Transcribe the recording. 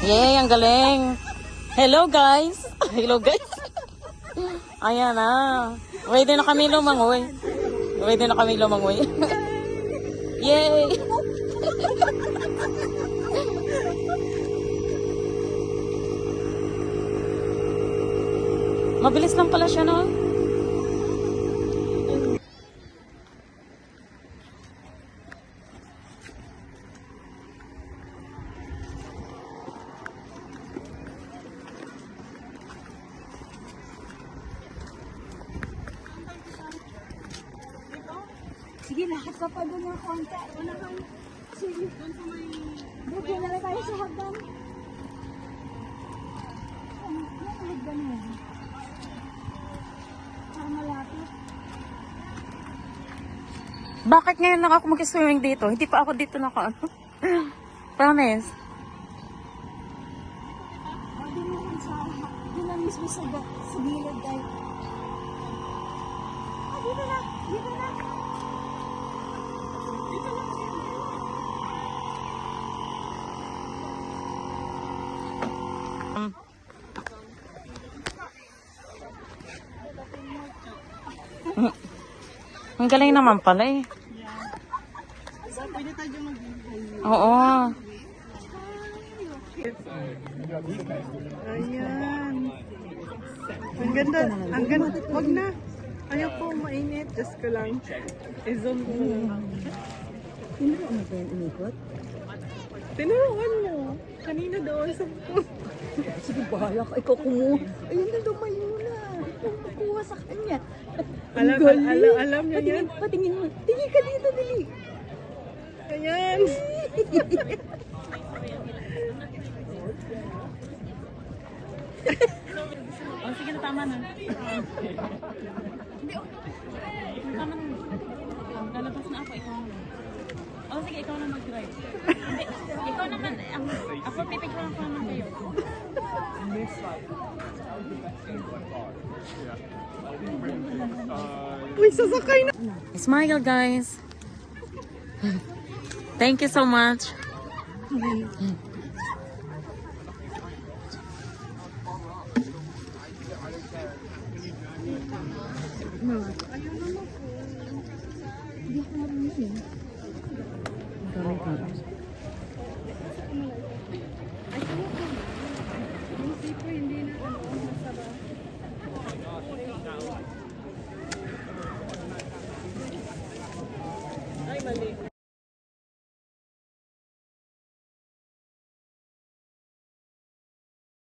Yay, ang galing. Hello guys. Hello guys. Ayan na. Pwede na kami lumangoy. Pwede na kami lumangoy. Yay. Mabilis lang pala siya, no? Sige, lahat ka pa doon ng konti. Wala kang... Sige. Doon na lang tayo sa hagdan. Ano hagdan mo? Para malapit. Bakit ngayon lang ako mag-swimming dito? Hindi pa ako dito naka-ano. Promise. Doon naman sa... Doon lang mismo sa gilid dahil... Dito na! Dito na! Ang galing naman pala eh. Oo. Ayan. Ang ganda. Ang ganda. Wag na. Ayaw po mainit. Just ko lang. I-zoom ko lang. Tinuruan mo ba yan umikot? Tinuruan mo. Kanina doon sa... Sige, bahala ka. Ikaw kumuha. Ayun na, lumayo na. Ikaw makuha sa kanya. Alam niya yan. Patingin mo. Tingin ka dito, dali. Ayan. Oh, sige na, tama na. Tama na. Lalabas na ako, ikaw na. Oh, sige, ikaw na mag-drive. Hindi, ikaw naman. Ako, pipicturean ko naman kayo. Uy, sasakay na. Smile, guys. Thank you so much. Hindi ako marunong.